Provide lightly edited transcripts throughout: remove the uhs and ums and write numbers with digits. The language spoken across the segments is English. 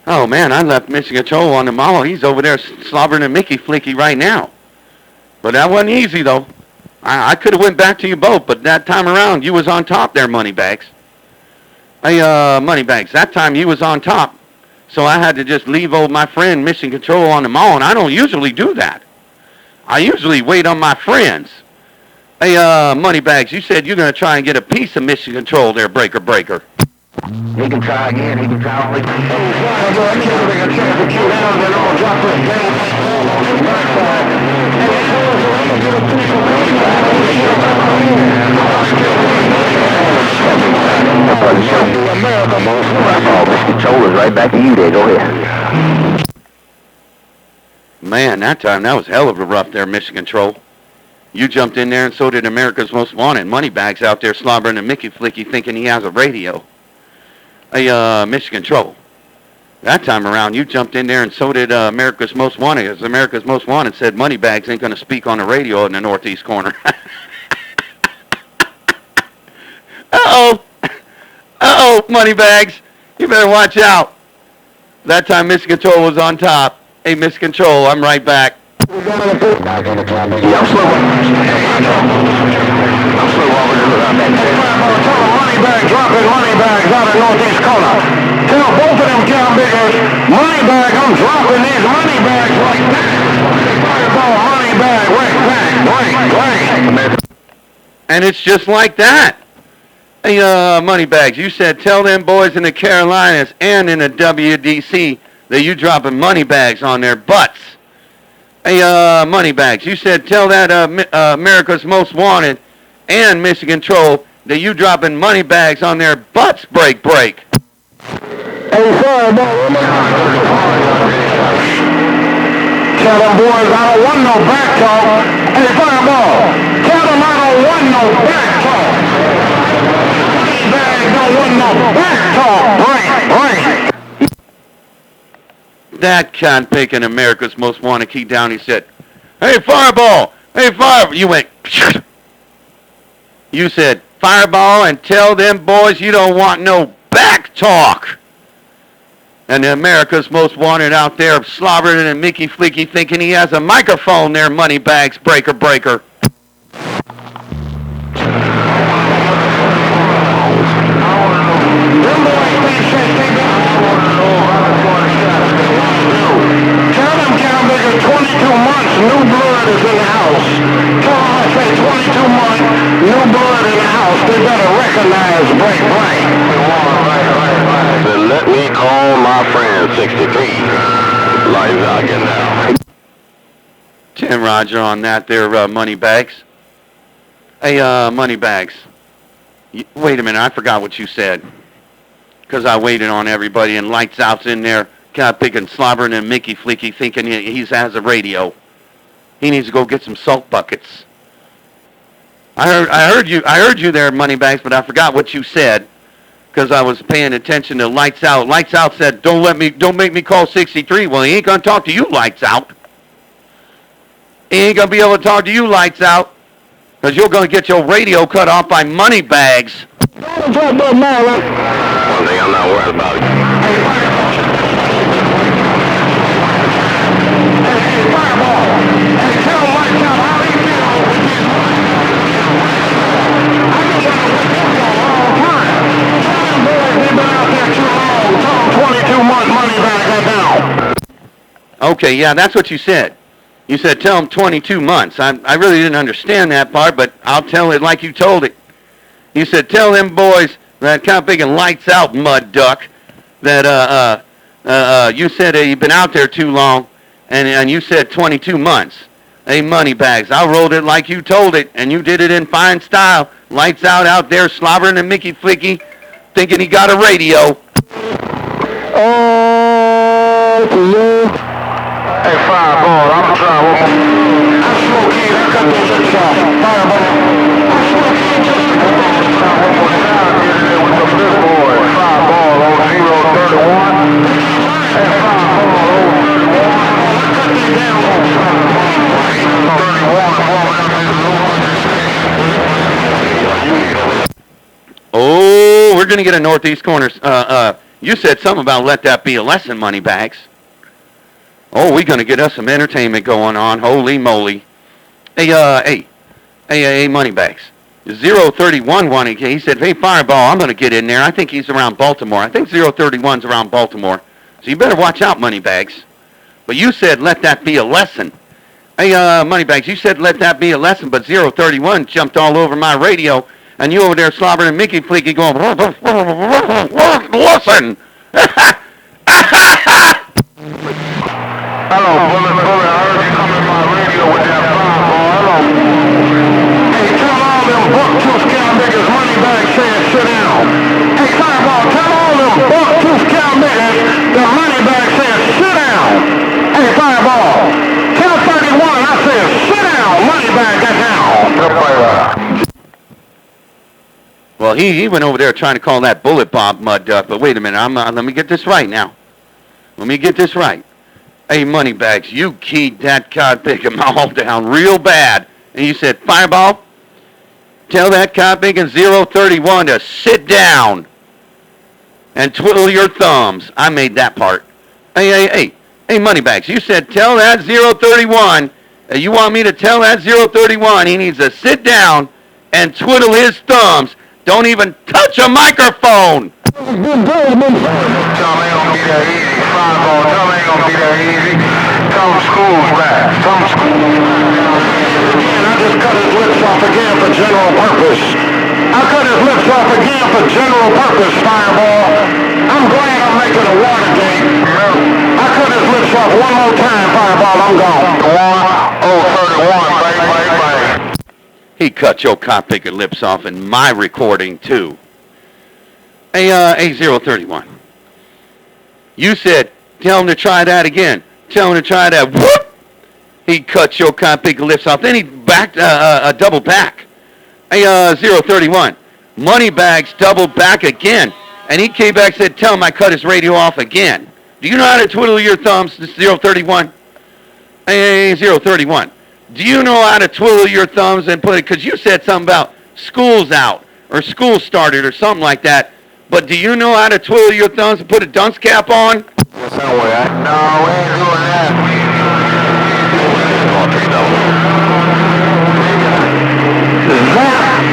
Oh man, I left Mission Control on the mall. He's over there slobbering a Mickey Flicky right now. But that wasn't easy though. I could have went back to you both, but that time around you was on top there, Moneybags. Hey, Moneybags, that time you was on top. So I had to just leave old my friend Mission Control on the mall, and I don't usually do that. I usually wait on my friends. Hey, Moneybags, you said you're going to try and get a piece of Mission Control there, Breaker. He can try again. He can try only. Oh, let me give a chance to shoot down, then I'll drop this game on the backside. And it goes, let me get a piece of the America most. Oh, this control is right back to you there. Go ahead. Man, that time, that was hell of a rough there, Mission Control. You jumped in there, and so did America's Most Wanted. Moneybags out there slobbering a Mickey Flicky thinking he has a radio. Hey, Mission Control. That time around, you jumped in there, and so did America's Most Wanted. As America's Most Wanted said, Moneybags ain't going to speak on the radio in the northeast corner. Uh-oh, Moneybags. You better watch out. That time, Mission Control was on top. Hey, Mission Control, I'm right back. I'm slow over to Moneybags dropping Moneybags out of northeast corner. Tell both of them cow biggers, Moneybag, I'm dropping these Moneybags like that. Moneybag, ring. And it's just like that. Hey, Moneybags, you said tell them boys in the Carolinas and in the WDC that you dropping Moneybags on their butts. Hey, Moneybags, you said tell that America's Most Wanted and Mission Control that you dropping Moneybags on their butts, break. Hey, sorry, tell them boys I don't want no back talk. Hey, Fireball, tell them I don't want no back talk. Moneybag don't want no back talk. Break. That con picking America's Most Wanted key down. He said, hey, Fireball. You went, you said, Fireball, and tell them boys you don't want no back talk. And the America's Most Wanted out there slobbering and Mickey Flicky thinking he has a microphone there, Moneybags, breaker. New blood is in the house. Tell them I say 22 months, new blood in the house. They better recognize break. Then let me call my friend 63. Lights out again now. Tim Roger on that there, Moneybags. Hey, Moneybags. Wait a minute, I forgot what you said. Because I waited on everybody and Lights Out's in there. Kind of picking, slobbering and Mickey Flicky thinking he has a radio. He needs to go get some salt buckets. I heard you there, Moneybags, but I forgot what you said because I was paying attention to Lights Out. Lights Out said, "Don't make me call 63." Well, he ain't gonna talk to you, Lights Out. He ain't gonna be able to talk to you, Lights Out, because you're gonna get your radio cut off by Moneybags. One thing I'm not worried about. Okay, yeah, that's what you said. You said tell them 22 months. I really didn't understand that part, but I'll tell it like you told it. You said tell them boys that kind of big and Lights Out, mud duck, that you said you've been out there too long, and you said 22 months. Hey, Moneybags, I rolled it like you told it, and you did it in fine style. Lights out there slobbering and Mickey Flicky, thinking he got a radio. Hey, Fireball, I'm gonna try one more. I smoke you, I cut this shit off. Fireball. I smoke you just a couple of times. One more time, get in there with the big boy. Fireball on 031. Hey, Fireball on 31. Cut me down on 31. Oh, we're gonna get a northeast corner. You said something about let that be a lesson, Moneybags. Oh, we're going to get us some entertainment going on. Holy moly. Hey, Moneybags. 031 wanted, he said, hey, Fireball, I'm going to get in there. I think he's around Baltimore. I think 031's around Baltimore. So you better watch out, Moneybags. But you said let that be a lesson. Hey, Moneybags, you said let that be a lesson, but 031 jumped all over my radio, and you over there slobbering and Mickey Fleeky going, listen. Hello, Bullet, I heard you come in my radio with that Fireball. Hello. Hey, tell all them buck-tooth cow niggas Moneybags said sit down. Hey, Fireball, tell all them buck-tooth cow niggas the Moneybags said sit down. Hey, Fireball, tell 31 I said sit down, Moneybag get down. Well, he went over there trying to call that Bullet Bob mud duck, but wait a minute, let me get this right now. Let me get this right. Hey, Moneybags, you keyed that cod-picking all down real bad. And you said, Fireball, tell that cod-picking 031 to sit down and twiddle your thumbs. I made that part. Hey, Moneybags, you said tell that 031, you want me to tell that 031 he needs to sit down and twiddle his thumbs. Don't even touch a microphone. Tell me ain't gonna be that easy. Fireball, tell me ain't gonna be that easy. Tell them school's back. Tell them school. Man, I just cut his lips off again for general purpose. I cut his lips off again for general purpose, Fireball. I'm glad I'm making a Watergate. I cut his lips off one more time, Fireball. I'm gone. 1-0-31, bang. He cut your cod-picking lips off in my recording, too. Hey, 031. You said, tell him to try that again. Tell him to try that. Whoop! He cut your cod-picking lips off. Then he backed, double back. Hey, 031. Moneybags doubled back again. And he came back and said, tell him I cut his radio off again. Do you know how to twiddle your thumbs, 031? Hey, 031. Do you know how to twiddle your thumbs and put it, because you said something about school's out or school started or something like that. But do you know how to twiddle your thumbs and put a dunce cap on? Yes, I know that. No, we ain't doing that. Zap.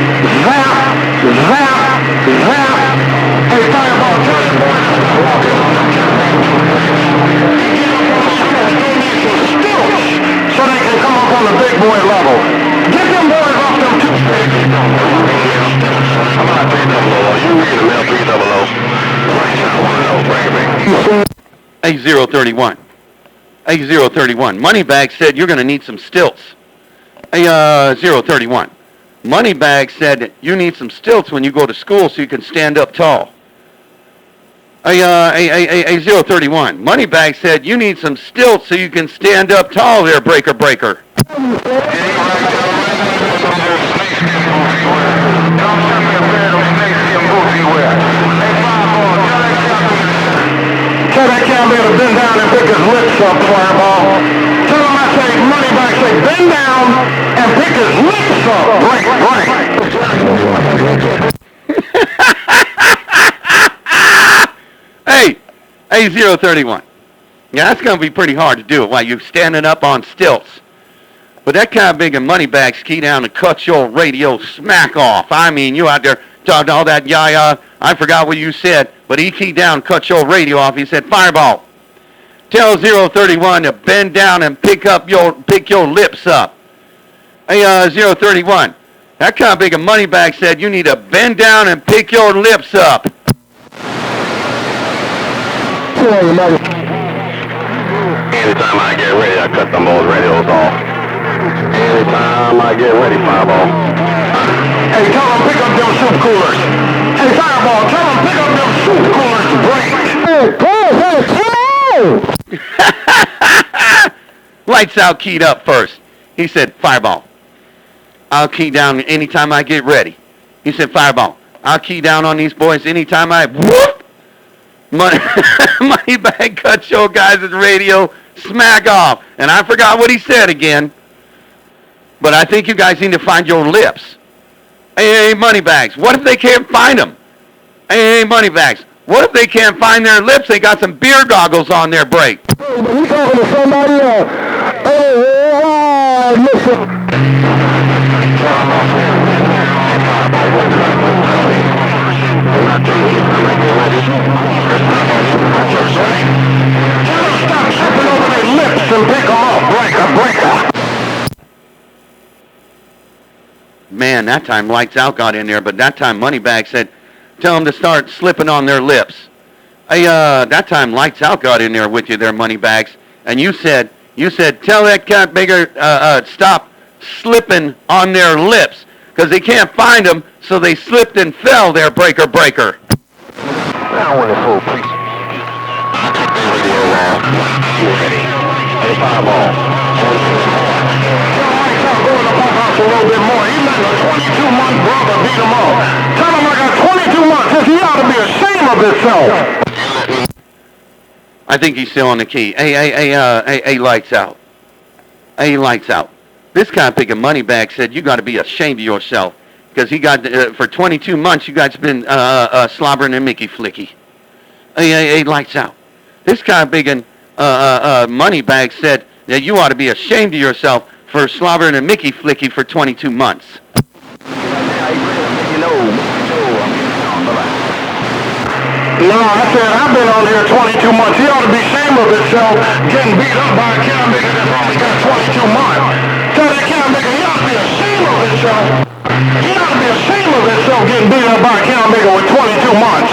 Hey, Fireball, tell him, so they can come up on the big boy level. Get them boys off them two. I'm not P-double-O. You read them, P-double-O. Hey, 031. Hey, 031. Moneybag said you're going to need some stilts. Hey, 031. Moneybag said you need some stilts when you go to school so you can stand up tall. Hey, 031. Moneybag said you need some stilts so you can stand up tall there, breaker. Tell that cowboy to bend down and pick his lips up, Fireball. Tell him I say, Moneybag say, bend down and pick his lips up. Break. Hey, 031. Yeah, that's going to be pretty hard to do while you're standing up on stilts. But that kind of big and Moneybags key down and cut your radio smack off. I mean, you out there talking all that yah-yah. I forgot what you said, but he keyed down, cut your radio off. He said, Fireball, tell 031 to bend down and pick your lips up. Hey, 031, that kind of big and Moneybag said you need to bend down and pick your lips up. Anytime I get ready, I cut them old radios off. Anytime I get ready, Fireball. Hey, tell them pick up them soup coolers. Hey, Fireball, tell them pick up them soup coolers to break. Lights out, keyed up first. He said, Fireball, I'll key down anytime I get ready. He said, Fireball, I'll key down on these boys anytime I... Whoop! Moneybag cut your guys' radio smack off. And I forgot what he said again. But I think you guys need to find your lips. Hey, Moneybags, what if they can't find them? Hey, Moneybags, What if they can't find their lips? They got some beer goggles on their brake. Hey, but we talking to somebody else. Hey, listen. Stop tripping over their lips and pick them off. Breaker. Man, that time Lights Out got in there, but that time Moneybag said, tell them to start slipping on their lips. Hey, that time Lights Out got in there with you there, Moneybags, and you said, tell that cat bigger, stop slipping on their lips, because they can't find them, so they slipped and fell there, breaker. Now when it's full, please. I took the radio off. You ready? Hey, fireball. Go in the bunkhouse a little bit more. He let a 22-month brother beat him up. Tell him I got 22 months. He ought to be ashamed of himself. I think he's still on the key. Hey, Lights Out. Hey, Lights Out. This guy picking Moneybag said you got to be ashamed of yourself because he got for 22 months you guys been slobbering and Mickey Flicky. Hey, Lights Out. This guy picking Moneybag said that you ought to be ashamed of yourself for slobbering and Mickey Flicky for 22 months. No, I said I've been on here 22 months. He ought to be ashamed of himself getting beat up by a cow nigga that's only got 22 months. Tell that cow nigga he ought to be ashamed of himself. He ought to be ashamed of himself getting beat up by a cow nigga with 22 months.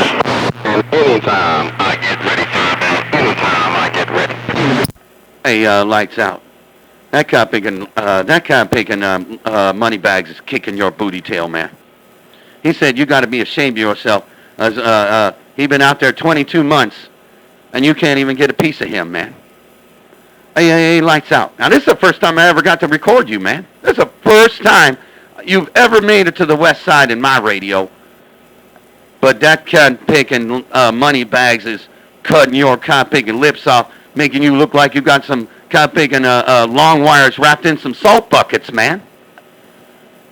And anytime I get ready for that, anytime I get ready. Hey, Lights Out. That guy picking Moneybags is kicking your booty tail, man. He said you got to be ashamed of yourself. He been out there 22 months, and you can't even get a piece of him, man. Hey, Lights Out. Now, this is the first time I ever got to record you, man. This is the first time you've ever made it to the west side in my radio. But that cat picking Moneybags is cutting your cat picking lips off, making you look like you got some cat picking long wires wrapped in some salt buckets, man.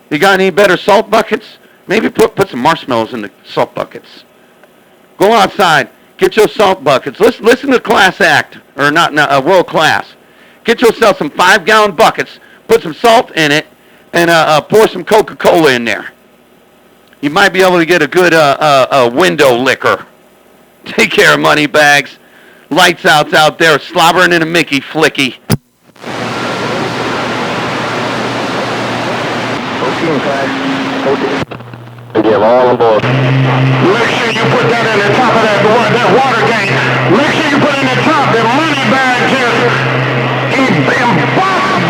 You got any better salt buckets? Maybe put some marshmallows in the salt buckets. Go outside, get your salt buckets. Listen to Class Act, or not World Class. Get yourself some 5-gallon buckets, put some salt in it, and pour some Coca-Cola in there. You might be able to get a good window liquor. Take care of Moneybags. Lights Out's out there slobbering in a Mickey Flicky. Okay, guys. Okay. Give all aboard. Make sure you put that in the top of that water gate. Make sure you put in the top that Moneybag just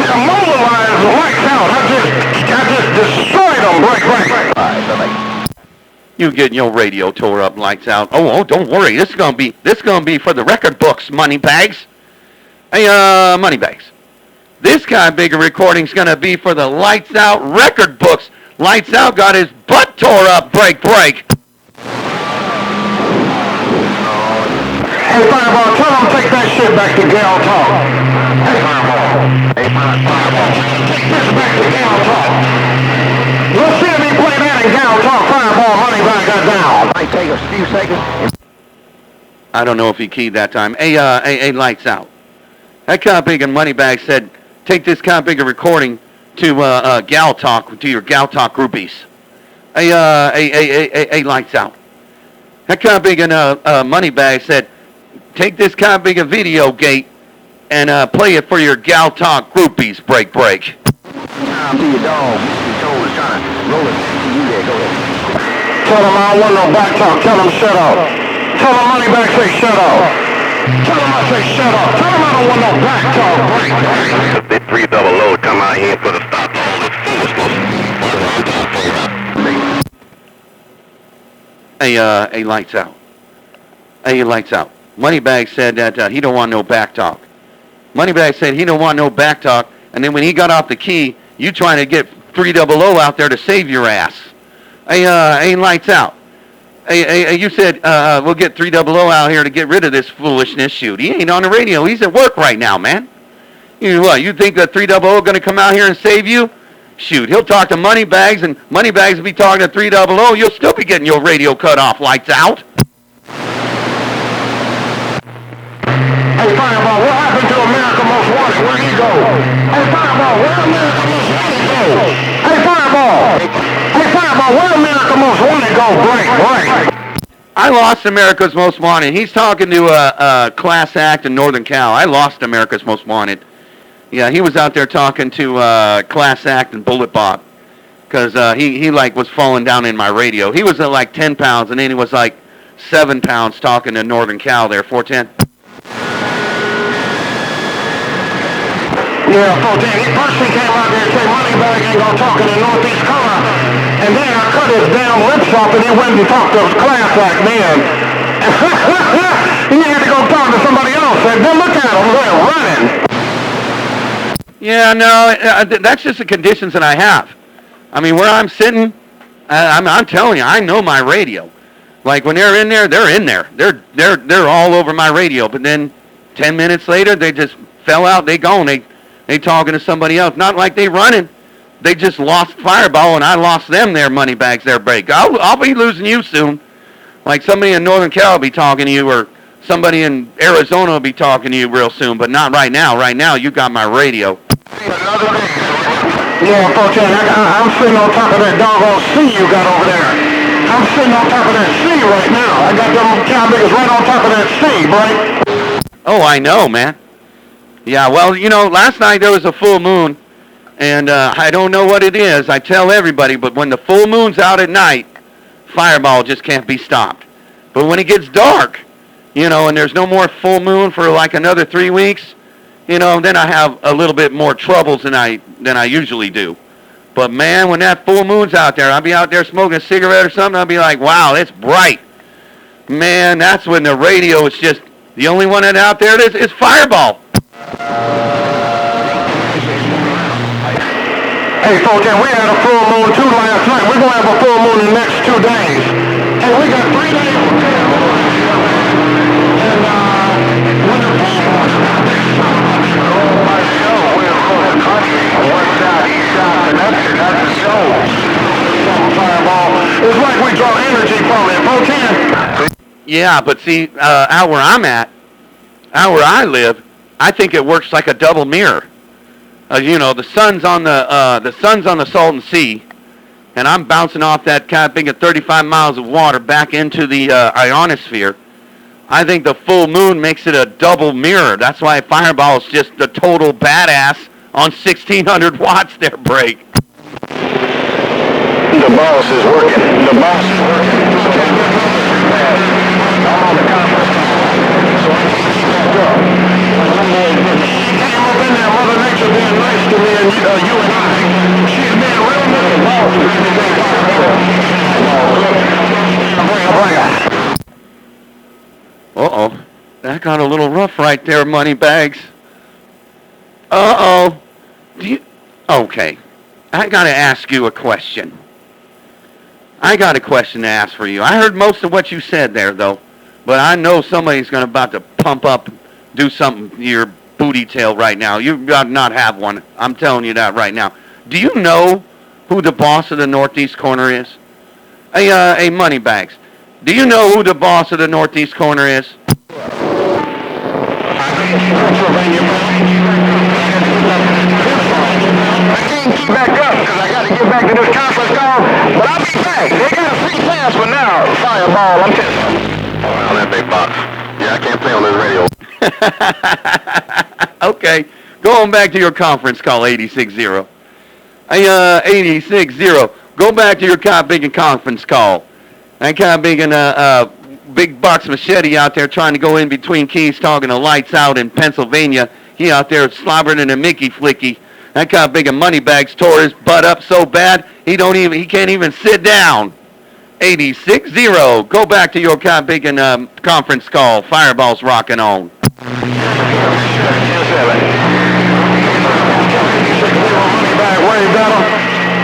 immobilized Lights Out. I just destroyed them. Break. All right, bye-bye. You getting your radio tore up, Lights Out. Oh, don't worry. This is gonna be for the record books, Moneybags. Hey, Moneybags. This kind of bigger recording's gonna be for the Lights Out record books. Lights Out got his butt tore up, break. Hey, Fireball, tell him to take that shit back to Gal Talk. Hey, Fireball. Take this back to Gal Talk. Let's see if he play that in Gal Talk. Fireball, Moneybag got down. Might take a few seconds. I don't know if he keyed that time. Hey, Lights Out. That kind of big and Moneybag said, take this kind of bigger recording to Gal Talk, to your Gal Talk groupies. Hey, Lights Out. That kind of big and Moneybag said, take this kind of big a video gate and play it for your Gal Talk groupies, break. Time to your dog. Your toe is trying to roll it to you there. Go ahead. Tell him I don't want no back talk. Tell him shut up. Tell him Moneybag say shut up. Tell him I say shut up. Tell him I don't want no back talk. Break. Big 3 double load come out here for the stop to all this foolishness. Hey, Lights Out. Hey, Lights Out. Moneybag said that he don't want no back talk. Moneybag said he don't want no back talk, and then when he got off the key, you trying to get 300 out there to save your ass. Hey, Lights Out. Hey, you said we'll get 300 out here to get rid of this foolishness. Shoot, he ain't on the radio. He's at work right now, man. You what? You think that 300 going to come out here and save you? Shoot, he'll talk to Moneybags, and Moneybags will be talking to 300. You'll still be getting your radio cut off, Lights Out. Hey, Fireball, what happened to America Most Wanted? Where'd he go? Hey, Fireball, where America Most Wanted go? Hey, Fireball! Hey, Fireball, where America Most Wanted go? Break. I lost America's Most Wanted. He's talking to a class act in Northern Cal. I lost America's Most Wanted. Yeah, he was out there talking to class act and Bullet Bob because he like was falling down in my radio. He was at like 10 pounds, and then he was like 7 pounds talking to Northern Cal there, 410. Yeah, 410. He first he came out there and said Moneybag ain't gonna talk in the Northeast corner. And then I cut his damn lips off and he went and talked to his class act then. He had to go talk to somebody else. And then look at him, they're running. Yeah, no, that's just the conditions that I have. I mean, where I'm sitting, I'm telling you, I know my radio. Like when they're in there, they're in there. They're all over my radio. But then 10 minutes later, they just fell out. They gone. They talking to somebody else. Not like they running. They just lost Fireball, and I lost them their money bags, their break. I'll be losing you soon. Like somebody in Northern Cal will be talking to you, or somebody in Arizona will be talking to you real soon. But not right now. Right now, you got my radio. Yeah, 410, I'm sitting on top of that doggone sea you got over there. I'm sitting on top of that sea right now. I got them cow niggas right on top of that sea, boy. Oh, I know, man. Yeah, well, you know, last night there was a full moon, and I don't know what it is. I tell everybody, but when the full moon's out at night, Fireball just can't be stopped. But when it gets dark, you know, and there's no more full moon for like another 3 weeks, you know, then I have a little bit more troubles than I usually do. But man, when that full moon's out there, I'll be out there smoking a cigarette or something, I'll be like, wow, it's bright. Man, that's when the radio is just, the only one that's out there is Fireball. Hey, 410, we had a full moon too last night. We're going to have a full moon in the next 2 days. Hey, we got 3 days. And when the full moon's out there, it's like we draw energy from it, 410. Yeah, but see, out where I'm at, out where I live, I think it works like a double mirror. You know, the sun's on the Salton Sea, and I'm bouncing off that kind of thing at 35 miles of water back into the ionosphere. I think the full moon makes it a double mirror. That's why Fireball is just a total badass on 1,600 watts there, break. The boss is working. The boss is working. I'm on the conference. So I can't keep that up. Came up in there, Mother Nature being nice to me and you and I. She's being real nice. The boss is bring her. Uh-oh. That got a little rough right there, Moneybags. Uh-oh. Okay. I got to ask you a question. I got a question to ask for you. I heard most of what you said there, though. But I know somebody's about to pump up, do something to your booty tail right now. You got not have one. I'm telling you that right now. Do you know who the boss of the Northeast Corner is? Hey, Moneybags. Do you know who the boss of the Northeast Corner is? Back up because I got to get back to this conference call, but I'll be back. They got a free pass for now. Fireball, I'm telling you. Oh, that big box. Yeah, I can't play on this radio. Okay, going back to your conference call, 86-0. Hey, 86-0. Go back to your big and conference call. And big and big box machete out there trying to go in between keys, talking to lights out in Pennsylvania. He out there slobbering in a Mickey Flicky. That kind of big and Moneybags tore his butt up so bad he can't even sit down. 86-0. Go back to your kind of big and conference call. Fireball's rocking on.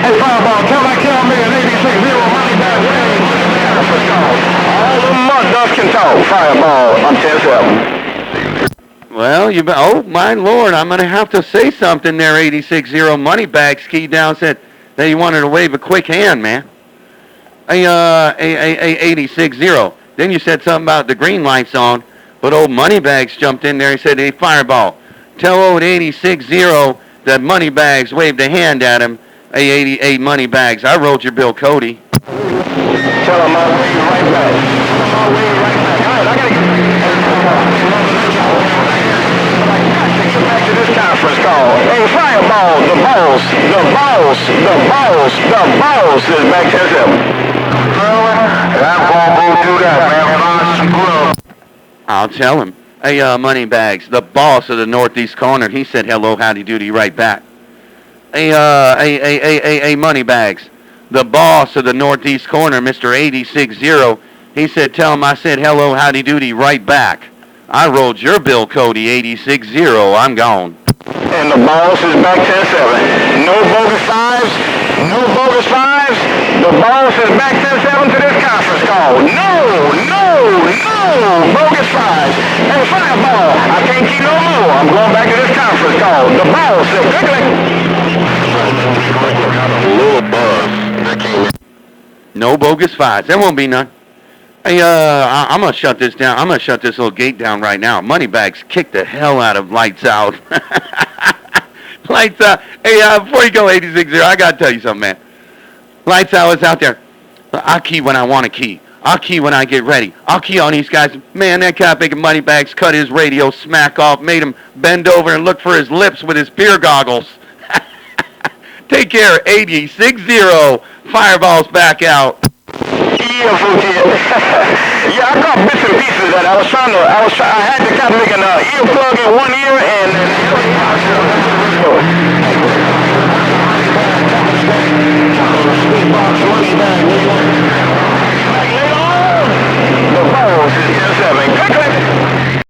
Hey, Fireball, tell that cow me an 86-0 Moneybag all the mud dust can talk. Fireball, I'm 10-7. Well, oh my Lord, I'm going to have to say something there, 86-0 Moneybags keyed down, said that he wanted to wave a quick hand, man. 86-0. Then you said something about the green lights on. But old Moneybags jumped in there. He said, "Hey, Fireball, tell old 86-0 that Moneybags waved a hand at him. Hey, 88 Moneybags, I rolled your Bill Cody." Tell him I'll wait right back. Tell him I'll wait right back. All right, I gotta get back to this conference call. Hey, Fireball, the boss is back to him. I'm gonna go do that, man. Find some grub. I'll tell him. Hey, Moneybags, the boss of the Northeast Corner, he said hello, howdy doody right back. Hey, Moneybags, the boss of the Northeast Corner, Mr. 86-0, he said tell him I said hello, howdy doody right back. I rolled your Bill Cody 86-0, I'm gone. And the boss is back 10-7. No bogus fives. No bogus fives. The boss is back 10-7 to this conference call. No bogus fives. Hey, Fireball, I can't keep no more. I'm going back to this conference call. The boss is No bogus fives. There won't be none. Hey, I'm gonna shut this down. I'm gonna shut this little gate down right now. Moneybags kick the hell out of Lights Out. Lights Out. Hey, before you go, 86-0, I gotta tell you something, man. Lights Out is out there. I key when I want to key. I'll key when I get ready. I'll key on these guys. Man, that guy making Moneybags cut his radio smack off, made him bend over and look for his lips with his beer goggles. Take care, 86-0. Fireball's back out. Yeah, I got bits and pieces of that. I had to kind of make an earplug in one ear and the balls is 7.